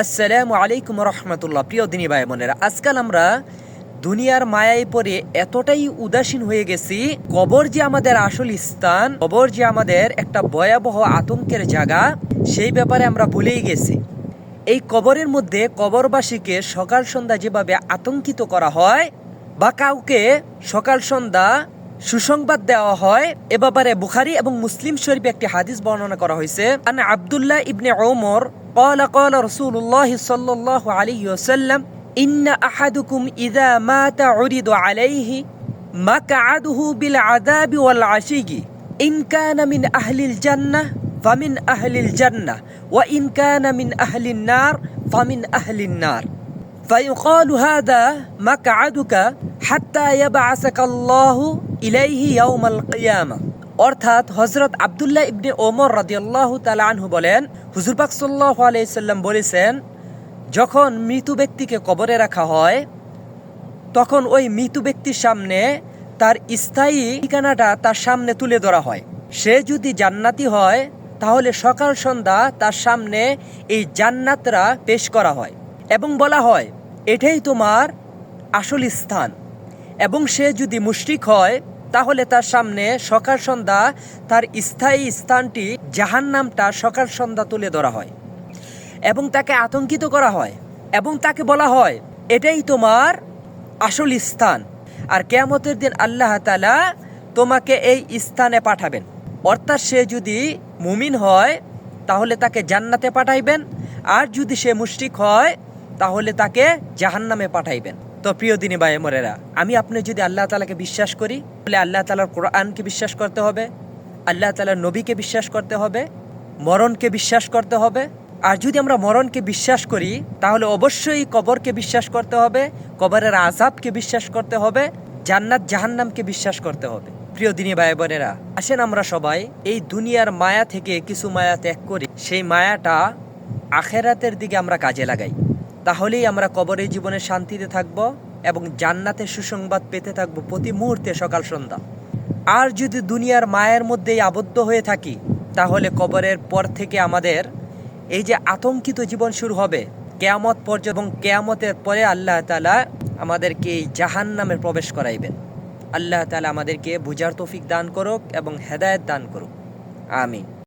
আসসালামু আলাইকুম রহমতুল্লাহ। প্রিয় দিনী ভাই বোনেরা, আজকাল আমরা দুনিয়ার মায়ায় পড়ে এতটাই উদাসীন হয়ে গেছি, কবর যে আমাদের আসল স্থান, কবর যে আমাদের একটা ভয়াবহ আতঙ্কের জায়গা, সেই ব্যাপারে আমরা ভুলেই গেছি। এই কবরের মধ্যে কবরবাসীকে সকাল সন্ধ্যা যেভাবে আতঙ্কিত করা হয় বা কাউকে সকাল সন্ধ্যা সুসংবাদ দেওয়া হয়, এ ব্যাপারে বুখারী এবং মুসলিম শরীফে একটি হাদিস বর্ণনা করা হয়েছে। আন আব্দুল্লাহ ইবনে ওমর قال قال رسول الله صلى الله عليه وسلم إن أحدكم إذا مات عرض عليه مقعده بالعذاب والعشي إن كان من أهل الجنة فمن أهل الجنة وإن كان من أهل النار فمن أهل النار فيقال هذا مقعدك حتى يبعثك الله ইলাইহি ইয়াউমাল কিয়ামা। অর্থাৎ হযরত আব্দুল্লাহ ইবনে ওমর রাদিয়াল্লাহু তাআলা আনহু বলেন, হুজুর পাক সাল্লাল্লাহু আলাইহি সাল্লাম বলেছেন, যখন মৃত ব্যক্তিকে কবরে রাখা হয় তখন ওই মৃত ব্যক্তির সামনে তার স্থায়ী ঠিকানাটা তার সামনে তুলে ধরা হয়। সে যদি জান্নাতি হয় তাহলে সকাল সন্ধ্যা তার সামনে এই জান্নাতরা পেশ করা হয় এবং বলা হয় এটাই তোমার আসল স্থান। এবং সে যদি মুশরিক হয় তাহলে তার সামনে সকাল সন্ধ্যা তার স্থায়ী স্থানটি জাহান্নামটা সকাল সন্ধ্যা তুলে ধরা হয় এবং তাকে আতঙ্কিত করা হয় এবং তাকে বলা হয় এটাই তোমার আসল স্থান, আর কিয়ামতের দিন আল্লাহ তাআলা তোমাকে এই স্থানে পাঠাবেন। অর্থাৎ সে যদি মুমিন হয় তাহলে তাকে জান্নাতে পাঠাইবেন, আর যদি সে মুশরিক হয় তাহলে তাকে জাহান্নামে পাঠাইবেন। তো প্রিয় দিনী ভাই বোনেরা, আমি আপনি যদি আল্লাহ তাআলাকে বিশ্বাস করি তাহলে আল্লাহ তাআলার কোরআনকে বিশ্বাস করতে হবে, আল্লাহ তাআলার নবীকে বিশ্বাস করতে হবে, মরণকে বিশ্বাস করতে হবে। আর যদি আমরা মরণকে বিশ্বাস করি তাহলে অবশ্যই কবরকে বিশ্বাস করতে হবে, কবরের আযাবকে বিশ্বাস করতে হবে, জান্নাত জাহান্নামকে বিশ্বাস করতে হবে। প্রিয় দিনী ভাই বোনেরা, আসেন আমরা সবাই এই দুনিয়ার মায়া থেকে কিছু মায়া ত্যাগ করি, সেই মায়াটা আখিরাতের দিকে আমরা কাজে লাগাই। তাহলেই আমরা কবরের জীবনে শান্তিতে থাকব এবং জান্নাতের সুসংবাদ পেতে থাকব প্রতি মুহূর্তে সকাল সন্ধ্যা। আর যদি দুনিয়ার মায়ের মধ্যেই আবদ্ধ হয়ে থাকি তাহলে কবরের পর থেকে আমাদের এই যে আতঙ্কিত জীবন শুরু হবে কিয়ামত পর্যন্ত, এবং কিয়ামতের পরে আল্লাহ তাআলা আমাদেরকে এই জাহান্নামে প্রবেশ করাইবেন। আল্লাহ তাআলা আমাদেরকে বুঝার তৌফিক দান করুক এবং হেদায়েত দান করুক। আমিন।